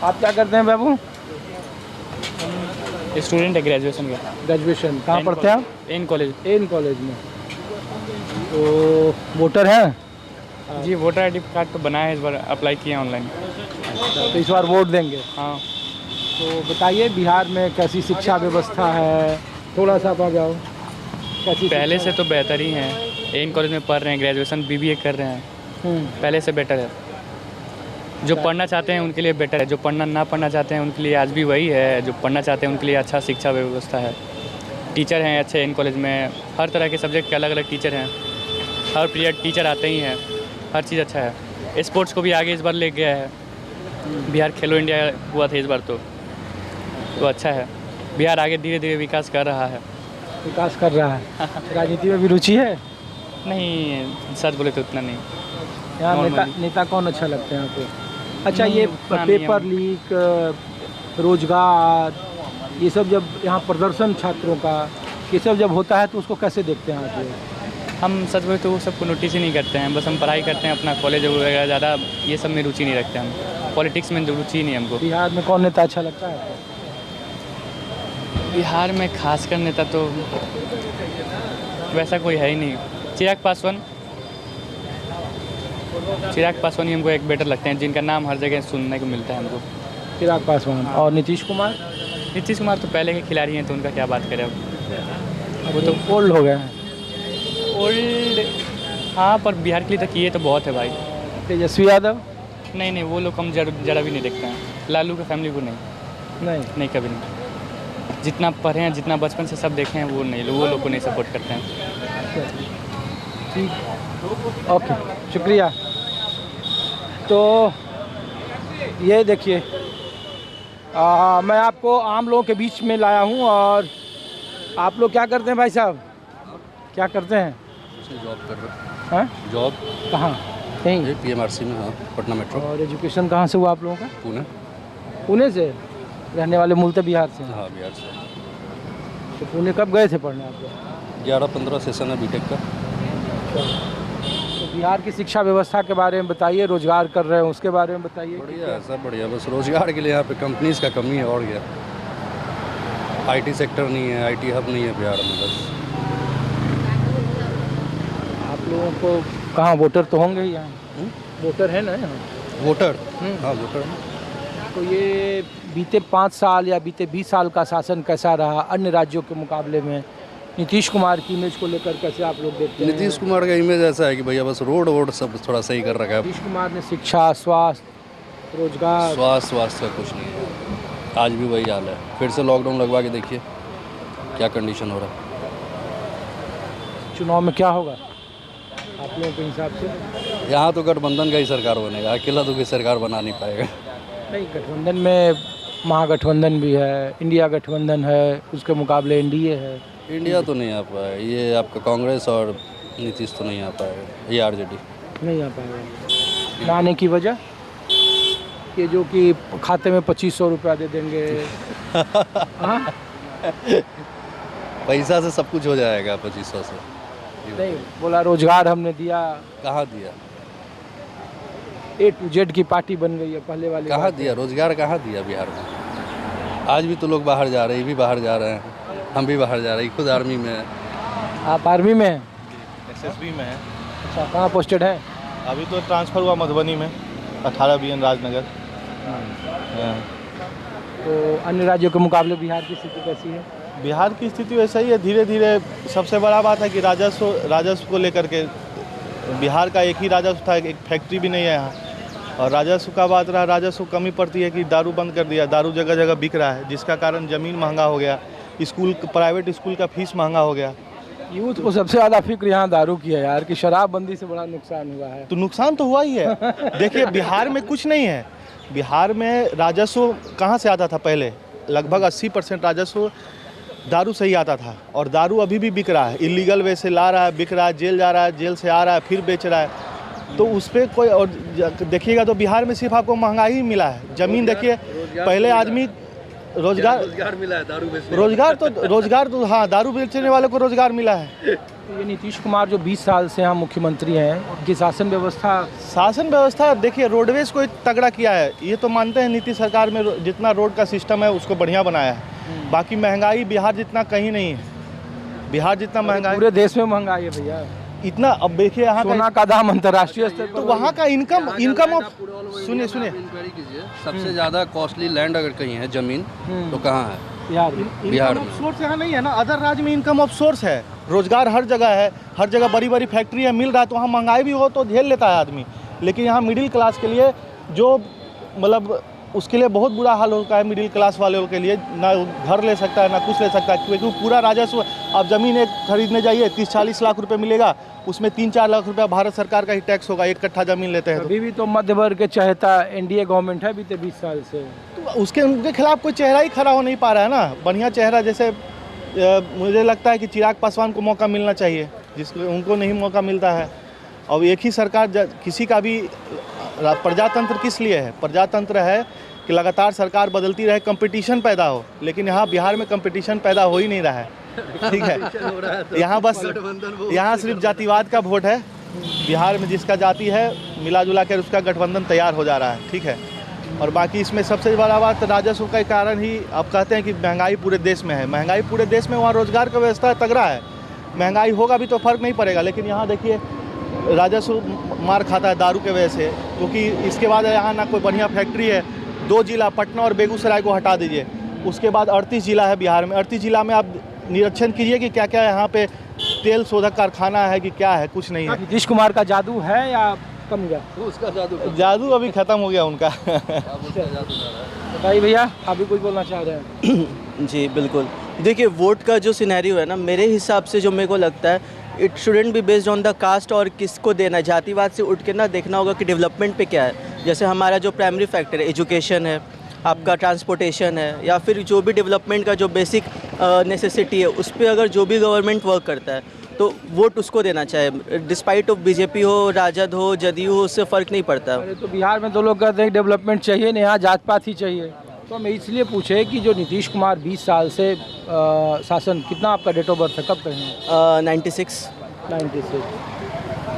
आप क्या करते हैं बाबू? स्टूडेंट है ग्रेजुएशन का। ग्रेजुएशन कहाँ पढ़ते हैं आप? N college. एन कॉलेज में। तो वोटर हैं? जी, वोटर आई डी कार्ड तो बनाया है, इस बार अप्लाई किया ऑनलाइन। तो इस बार वोट देंगे? हाँ। तो बताइए बिहार में कैसी शिक्षा व्यवस्था है, थोड़ा सा आप आ जाओ। कैसी पहले शिक्षा से तो बेहतर ही है। एन कॉलेज में पढ़ रहे हैं, ग्रेजुएशन बीबीए कर रहे हैं, पहले से बेटर है। जो पढ़ना चाहते हैं उनके लिए बेटर है, जो पढ़ना ना पढ़ना चाहते हैं उनके लिए आज भी वही है। जो पढ़ना चाहते हैं उनके लिए अच्छा शिक्षा व्यवस्था है, टीचर हैं अच्छे एन कॉलेज में, हर तरह के सब्जेक्ट के अलग अलग टीचर हैं, हर पीरियड टीचर आते ही हैं, हर चीज़ अच्छा है। स्पोर्ट्स को भी आगे इस बार ले गया है। बिहार खेलो इंडिया हुआ था इस बार, तो अच्छा है। बिहार आगे धीरे धीरे विकास कर रहा है। विकास कर रहा है। राजनीति में भी रुचि है? नहीं, सच बोले तो उतना नहीं। यहाँ नेता Normally। नेता कौन अच्छा लगते हैं आपको? अच्छा, नहीं, ये उतना नहीं पेपर लीक, रोजगार, ये सब जब यहाँ प्रदर्शन छात्रों का ये सब जब होता है तो उसको कैसे देखते हैं आप लोग? हम सच बोले तो वो सब को नोटिस ही नहीं करते हैं, बस हम पढ़ाई करते हैं अपना, कॉलेज वगैरह, ज़्यादा ये सब में रुचि नहीं रखते हम। पॉलिटिक्स में रुचि नहीं हमको। बिहार में कौन नेता अच्छा लगता है आपको? बिहार में खासकर नेता तो वैसा कोई है ही नहीं। चिराग पासवान ही हमको एक बेटर लगते हैं, जिनका नाम हर जगह सुनने को मिलता है हमको। चिराग पासवान। और नीतीश कुमार? नीतीश कुमार तो पहले के खिलाड़ी हैं, तो उनका क्या बात करें अब। वो तो ओल्ड हो गए हैं। ओल्ड, हाँ, पर बिहार के लिए तो किए तो बहुत है भाई। तेजस्वी यादव? नहीं, वो लोग हम जरा भी नहीं देखते हैं। लालू का फैमिली को नहीं, नहीं। कभी नहीं। जितना पढ़े हैं, जितना बचपन से सब देखे हैं, वो लोग को नहीं सपोर्ट करते हैं। ठीक, ओके, शुक्रिया। तो ये देखिए, मैं आपको आम लोगों के बीच में लाया हूँ। और आप लोग क्या करते हैं भाई साहब, क्या करते हैं? जॉब कर रहे हैं? जॉब कहाँ? यहीं? पीएमआरसी में, हाँ, पटना मेट्रो। और एजुकेशन कहाँ से हुआ आप लोगों का? पुणे। पुणे से? रहने वाले मूलतः बिहार से हैं? हाँ, बिहार से। तो पुणे कब गए थे पढ़ने आप लोग? 11-15 सेशन है बीटेक का। तो बिहार की शिक्षा व्यवस्था के बारे में बताइए, रोजगार कर रहे हैं उसके बारे में बताइए। बढ़िया है, सब बढ़िया। बस रोजगार के लिए यहाँ पे कंपनीज का कमी है, और क्या। आईटी सेक्टर नहीं है, आईटी हब नहीं है बिहार में। बस आप लोगों को कहाँ वोटर तो होंगे ही यहाँ? वोटर है ना यहाँ? वोटर, हाँ वोटर। तो ये बीते 5 साल या बीते 20 साल का शासन कैसा रहा अन्य राज्यों के मुकाबले में? नीतीश कुमार की इमेज को लेकर कैसे आप लोग देखते हैं? नीतीश कुमार का इमेज ऐसा है कि भैया बस रोड सब थोड़ा सही कर रखा है। नीतीश कुमार ने शिक्षा, स्वास्थ्य, रोजगार, स्वास्थ्य का कुछ नहीं है, आज भी वही हाल है। फिर से लॉकडाउन लगवा के देखिए क्या कंडीशन हो रहा है। चुनाव में क्या होगा आप लोगों के हिसाब से? यहाँ तो गठबंधन का ही सरकार बनेगा, अकेला तो कोई सरकार बना नहीं पाएगा। नहीं, गठबंधन में महागठबंधन भी है, इंडिया गठबंधन है, उसके मुकाबले एनडीए है। इंडिया तो नहीं आ पाएगा, ये आपका कांग्रेस और नीतीश तो नहीं आ पाएगा, ये आरजेडी नहीं आ पाएगा। ना आने की वजह ये जो कि खाते में 2500 रुपया दे देंगे। हाँ? पैसा से सब कुछ हो जाएगा 2500 से। नहीं, बोला रोजगार हमने दिया। कहाँ दिया? A to Z की पार्टी बन गई है पहले वाली। कहाँ दिया रोजगार, कहाँ दिया बिहार में? आज भी तो लोग बाहर जा रहे हैं, ये भी बाहर जा रहे हैं, हम भी बाहर जा रहे हैं, खुद आर्मी में है। आप आर्मी में हैं? एसएसबी में है। अच्छा, कहाँ पोस्टेड है? अभी तो ट्रांसफ़र हुआ मधुबनी में, 18 BN राजनगर। तो अन्य राज्यों के मुकाबले बिहार की स्थिति कैसी है? बिहार की स्थिति वैसा ही है, धीरे धीरे। सबसे बड़ा बात है कि राजस्व को लेकर के बिहार का एक ही राजस्व था, एक फैक्ट्री भी नहीं है यहाँ। और राजस्व का बात रहा, राजस्व कमी पड़ती है कि दारू बंद कर दिया, दारू जगह जगह बिक रहा है, जिसका कारण ज़मीन महंगा हो गया, प्राइवेट स्कूल का फीस महंगा हो गया। यूथ को सबसे ज़्यादा फिक्र यहाँ दारू की है यार, कि शराबबंदी से बड़ा नुकसान हुआ है। तो नुकसान तो हुआ ही है। देखिए, बिहार में कुछ नहीं है। बिहार में राजस्व कहाँ से आता था? पहले लगभग 80% राजस्व दारू से ही आता था, और दारू अभी भी बिक रहा है, इलीगल वे से ला रहा है, बिक रहा है, जेल जा रहा है, जेल से आ रहा है, फिर बेच रहा है। तो उस पर कोई, और देखिएगा तो बिहार में सिर्फ आपको महंगाई ही मिला है। ज़मीन देखिए, पहले आदमी रोजगार मिला है दारू बेचने रोजगार तो हाँ, दारू बेचने वाले को रोजगार मिला है। तो ये नीतीश कुमार जो 20 साल से यहाँ मुख्यमंत्री हैं, उनकी शासन व्यवस्था देखिए, रोडवेज को तगड़ा किया है, ये तो मानते हैं नीतीश सरकार में जितना रोड का सिस्टम है उसको बढ़िया बनाया है। बाकी महंगाई बिहार जितना कहीं नहीं है, बिहार जितना महंगाई पूरे देश में महंगाई है भैया इतना। अब देखिए यहाँ सोना का दाम अंतर्राष्ट्रीय स्तर पर, तो वहाँ का इनकम ऑफ सुनिए इंक्वायरी कीजिए, सबसे ज्यादा कॉस्टली लैंड अगर कहीं है जमीन तो कहाँ है? बिहार में। सोर्स यहाँ नहीं है ना, अदर राज्य में इनकम ऑफ सोर्स है, रोजगार हर जगह है, हर जगह बड़ी बड़ी फैक्ट्री है, मिल रहा है, तो वहाँ महंगाई भी हो तो झेल लेता है आदमी। लेकिन यहाँ मिडिल क्लास के लिए जो मतलब उसके लिए बहुत बुरा हाल होता है, मिडिल क्लास वाले के लिए ना घर ले सकता है ना कुछ ले सकता है, क्योंकि पूरा राजस्व, आप ज़मीन एक खरीदने जाइए 30-40 लाख रुपए मिलेगा, उसमें 3-4 लाख रुपया भारत सरकार का ही टैक्स होगा, 1 कट्ठा ज़मीन लेते हैं। अभी भी तो मध्य वर्ग के चहेता एनडीए गवर्नमेंट है बीते 20 साल से, तो उनके खिलाफ कोई चेहरा ही खड़ा हो नहीं पा रहा है ना, बढ़िया चेहरा। जैसे मुझे लगता है कि चिराग पासवान को मौका मिलना चाहिए, जिसको उनको नहीं मौका मिलता है। और एक ही सरकार किसी का भी, प्रजातंत्र किस लिए है? प्रजातंत्र है कि लगातार सरकार बदलती रहे, कंपटीशन पैदा हो, लेकिन यहाँ बिहार में कंपटीशन पैदा हो ही नहीं रहा है। ठीक है, यहाँ सिर्फ जातिवाद का वोट है। बिहार में जिसका जाति है मिला जुला कर उसका गठबंधन तैयार हो जा रहा है। ठीक है, और बाकी इसमें सबसे बड़ा बात राजस्व का कारण ही आप कहते हैं कि महंगाई पूरे देश में है। महंगाई पूरे देश में, वहाँ रोजगार का व्यवस्था तगड़ा है, महंगाई होगा भी तो फर्क नहीं पड़ेगा। लेकिन यहाँ देखिए राजस्व मार खाता है दारू के वजह से, क्योंकि इसके बाद यहाँ ना कोई बढ़िया फैक्ट्री है। 2 जिला पटना और बेगूसराय को हटा दीजिए, उसके बाद 38 जिला है बिहार में। 38 जिला में आप निरीक्षण कीजिए कि क्या क्या यहाँ पे तेल शोधक कारखाना है कि क्या है, कुछ नहीं है। नीतीश कुमार का जादू है या कम गया? उसका जादू अभी खत्म हो गया उनका। बताइए भैया, आप भी कुछ बोलना चाह रहे हैं? जी बिल्कुल, देखिए वोट का जो सिनेरियो है ना, मेरे हिसाब से जो मेरे को लगता है, it shouldn't be based on the caste और किसको देना है। जातिवाद से उठ के ना देखना होगा कि डेवलपमेंट पे क्या है। जैसे हमारा जो प्राइमरी फैक्टर है, एजुकेशन है, आपका ट्रांसपोर्टेशन है, या फिर जो भी डेवलपमेंट का जो बेसिक नेसेसिटी है, उस पर अगर जो भी गवर्नमेंट वर्क करता है तो वोट उसको देना चाहिए। डिस्पाइट ऑफ बीजेपी हो, राजद हो, जदयू हो, उससे फ़र्क नहीं पड़ता। अरे तो बिहार में तो लोग कहते हैं डेवलपमेंट चाहिए नहीं, यहाँ जात पात ही चाहिए। तो हम इसलिए पूछे कि जो नीतीश कुमार 20 साल से शासन, कितना आपका डेट ऑफ बर्थ है, कब कहें? 96।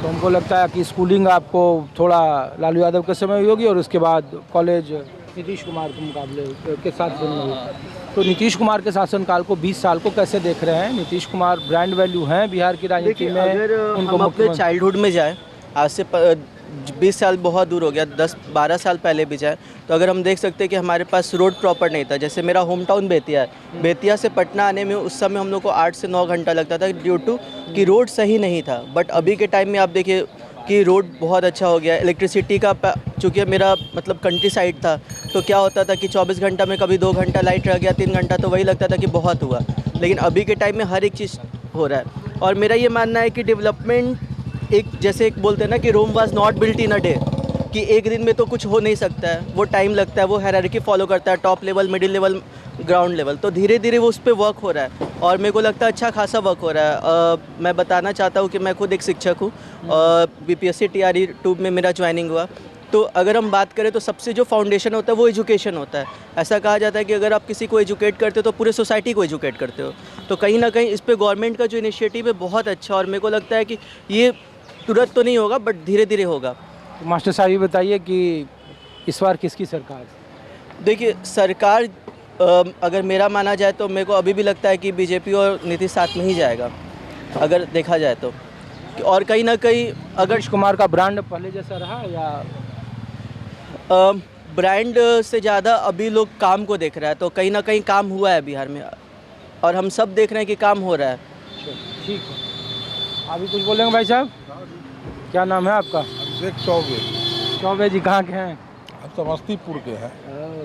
तो हमको लगता है कि स्कूलिंग आपको थोड़ा लालू यादव के समय हुई होगी और उसके बाद कॉलेज नीतीश कुमार के मुकाबले के साथ बनी हुई। तो नीतीश कुमार के शासनकाल को 20 साल को कैसे देख रहे हैं? नीतीश कुमार ब्रांड वैल्यू हैं बिहार की राजनीति में? अगर उनको हम अपने चाइल्डहुड में जाए, आज से 20 साल बहुत दूर हो गया, 10-12 साल पहले भी जाए, तो अगर हम देख सकते हैं कि हमारे पास रोड प्रॉपर नहीं था। जैसे मेरा होम टाउन बेतिया है, बेतिया से पटना आने में उस समय हम लोग को 8 से 9 घंटा लगता था, ड्यू टू कि रोड सही नहीं था। बट अभी के टाइम में आप देखिए कि रोड बहुत अच्छा हो गया। इलेक्ट्रिसिटी का, चूँकि मेरा मतलब कंट्री साइड था, तो क्या होता था कि 24 घंटा में कभी 2 घंटा लाइट रह गया, 3 घंटा, तो वही लगता था कि बहुत हुआ। लेकिन अभी के टाइम में हर एक चीज़ हो रहा है। और मेरा ये मानना है कि डेवलपमेंट एक, जैसे एक बोलते हैं ना कि Rome was not built in a day, कि एक दिन में तो कुछ हो नहीं सकता है, वो टाइम लगता है, वो हायरार्की फॉलो करता है, top level, middle level, ground level. तो धीरे धीरे वो उस पर वर्क हो रहा है और मेरे को लगता है अच्छा खासा वर्क हो रहा है। मैं बताना चाहता हूँ कि मैं खुद एक शिक्षक हूँ, BPSC TRE 2 में मेरा ज्वाइनिंग हुआ। तो अगर हम बात करें तो सबसे जो फाउंडेशन होता है वो एजुकेशन होता है। ऐसा कहा जाता है कि अगर आप किसी को एजुकेट करते हो तो पूरे सोसाइटी को एजुकेट करते हो। तो कहीं ना कहीं इस पे गवर्नमेंट का जो इनिशिएटिव है बहुत अच्छा, और मेरे को लगता है कि ये तुरंत तो नहीं होगा बट धीरे धीरे होगा। तो मास्टर साहब ये बताइए कि इस बार किसकी सरकार? देखिए सरकार, अगर मेरा माना जाए तो मेरे को अभी भी लगता है कि बीजेपी और नीतीश साथ में ही जाएगा अगर देखा जाए तो। और कहीं ना कहीं अगर नीतीश कुमार का ब्रांड पहले जैसा रहा या ब्रांड से ज़्यादा अभी लोग काम को देख रहा है, तो कहीं ना कहीं काम हुआ है बिहार में और हम सब देख रहे हैं कि काम हो रहा है। ठीक है, अभी कुछ बोलेंगे भाई साहब? क्या नाम है आपका? अभिषेक चौबे। चौबे जी कहाँ के हैं? हम समस्तीपुर के हैं।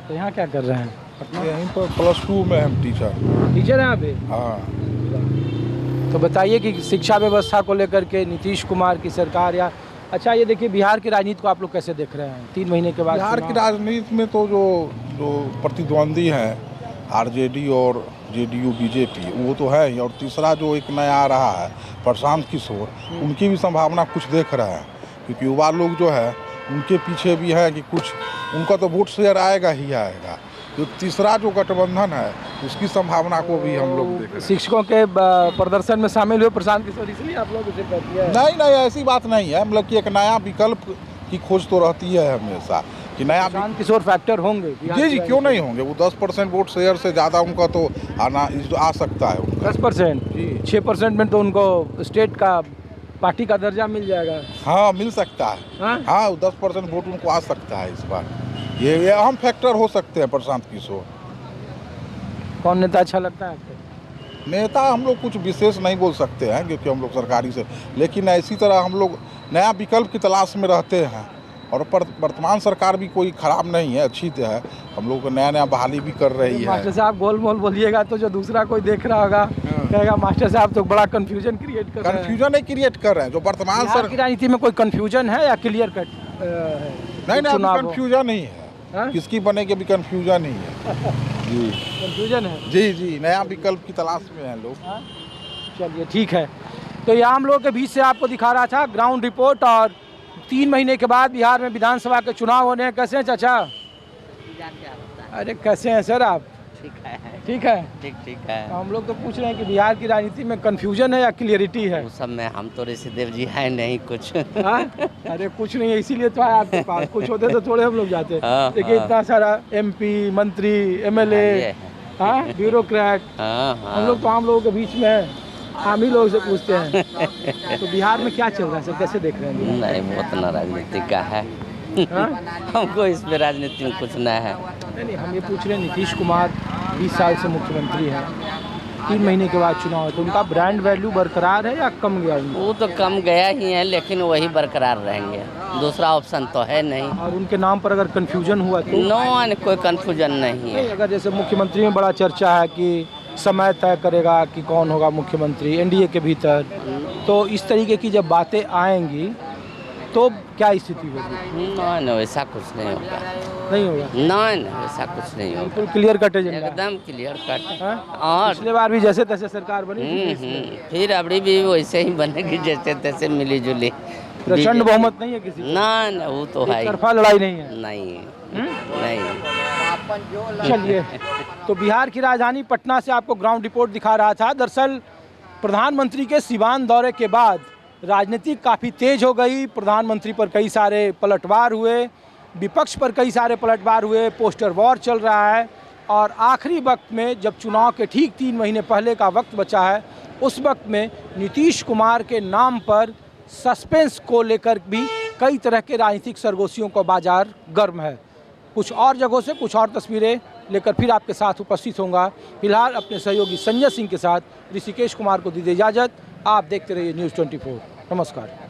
तो यहाँ क्या कर रहे हैं? यहीं पर +2 में हम टीचर। टीचर हैं यहाँ पे? हाँ। तो बताइए कि शिक्षा व्यवस्था को लेकर के नीतीश कुमार की सरकार, या अच्छा ये देखिए बिहार की राजनीति को आप लोग कैसे देख रहे हैं 3 महीने के बाद? बिहार की राजनीति में तो जो प्रतिद्वंदी हैं RJD और JDU BJP, वो तो है ही, और तीसरा जो एक नया आ रहा है प्रशांत किशोर, उनकी भी संभावना कुछ देख रहे हैं, क्योंकि युवा लोग जो है उनके पीछे भी है कि कुछ उनका तो वोट शेयर आएगा ही आएगा। जो तीसरा जो गठबंधन है उसकी संभावना को भी हम लोग देख रहे हैं। शिक्षकों के प्रदर्शन में शामिल हुए प्रशांत किशोर, इसलिए आप लोग इसे कहती है? नहीं, ऐसी बात नहीं है, मतलब कि एक नया विकल्प की खोज तो रहती है हमेशा कि नया प्रशांत किशोर फैक्टर होंगे? जी क्यों नहीं होंगे। वो 10% वोट शेयर से ज़्यादा उनका तो आ सकता है उनका। 10%? जी 6% में तो उनको स्टेट का पार्टी का दर्जा मिल जाएगा। हाँ, मिल सकता है। हाँ 10% वोट उनको आ सकता है इस बार। ये अहम फैक्टर हो सकते हैं प्रशांत किशोर। कौन नेता अच्छा लगता है आपको? नेता हम लोग कुछ विशेष नहीं बोल सकते हैं क्योंकि हम लोग सरकारी से, लेकिन इसी तरह हम लोग नया विकल्प की तलाश में रहते हैं। और वर्तमान सरकार भी कोई खराब नहीं है, अच्छी तो है। हम लोग को नया बहाली भी कर रही है। मास्टर साहब गोल मोल बोलिएगा तो जो दूसरा कोई देख रहा होगा कहेगा मास्टर साहब तो बड़ा कंफ्यूजन क्रिएट कर रहे हैं। कंफ्यूजन नहीं क्रिएट कर रहे हैं, जो वर्तमान बिहार की राजनीति में कोई कंफ्यूजन है या क्लियर कट है? नहीं, कंफ्यूजन ही है। किसकी बनेगी अभी कंफ्यूजन ही है। जी कंफ्यूजन है। जी नया विकल्प की तलाश में हैं लोग। चलिए ठीक है। तो ये आम लोगों के बीच से आपको दिखा रहा था ग्राउंड रिपोर्ट। और 3 महीने के बाद बिहार में विधानसभा के चुनाव होने हैं। कैसे हैं चाचा? अरे कैसे हैं सर आप? ठीक है। ठीक है, ठीक है। तो हम लोग तो पूछ रहे हैं कि बिहार की राजनीति में कंफ्यूजन है या क्लियरिटी है? उस सब में हम तो ऋषिदेव जी हैं नहीं कुछ। हाँ? अरे कुछ नहीं है, इसीलिए तो आए आपके पास। कुछ होते तो थोड़े हम लोग जाते। हाँ, देखिए इतना सारा MP, मंत्री, MLA, ब्यूरोक्रेट, हम लोग तो आम लोगों के बीच में हैं। आम ही लोगों से पूछते हैं। तो बिहार में क्या चल रहा है सर, कैसे देख रहे हैं? नहीं, वो इतना राजनीति का है। हमको इसमें राजनीति में कुछ नहीं है। नहीं, हम ये पूछ रहे हैं नीतीश कुमार 20 साल से मुख्यमंत्री हैं, 3 महीने के बाद चुनाव है, तो उनका ब्रांड वैल्यू बरकरार है या कम गया? वो तो कम गया ही है, लेकिन वही बरकरार रहेंगे, दूसरा ऑप्शन तो है नहीं। और उनके नाम पर अगर कंफ्यूजन हुआ तो? नो, कोई कंफ्यूजन नहीं है। अगर जैसे मुख्यमंत्री में बड़ा चर्चा है कि समय तय करेगा कि कौन होगा मुख्यमंत्री NDA के भीतर, तो इस तरीके की जब बातें आएंगी तो क्या स्थिति होगी? नहीं, वैसा कुछ नहीं होगा। नहीं होगा? नहीं, वैसा कुछ नहीं होगा। बिल्कुल क्लियर कट एजेंडा, एकदम क्लियर कट। और पिछले बार भी जैसे तैसे सरकार बनी फिर अबड़ी भी वैसे ही बनेगी जैसे तैसे मिली जुली। प्रचंड बहुमत नहीं है किसी? नहीं, वो तो है। तरफा लड़ाई नहीं है? नहीं। चलिए, तो बिहार की राजधानी पटना से आपको ग्राउंड रिपोर्ट दिखा रहा था। दरअसल प्रधानमंत्री के सिवान दौरे के बाद राजनीति काफ़ी तेज हो गई। प्रधानमंत्री पर कई सारे पलटवार हुए, विपक्ष पर कई सारे पलटवार हुए, पोस्टर वॉर चल रहा है। और आखिरी वक्त में जब चुनाव के ठीक 3 महीने पहले का वक्त बचा है, उस वक्त में नीतीश कुमार के नाम पर सस्पेंस को लेकर भी कई तरह के राजनीतिक सरगोशियों का बाजार गर्म है। कुछ और जगहों से कुछ और तस्वीरें लेकर फिर आपके साथ उपस्थित होऊंगा। फिलहाल अपने सहयोगी संजय सिंह के साथ ऋषिकेश कुमार को दीजिए इजाज़त। आप देखते रहिए News 24। नमस्कार।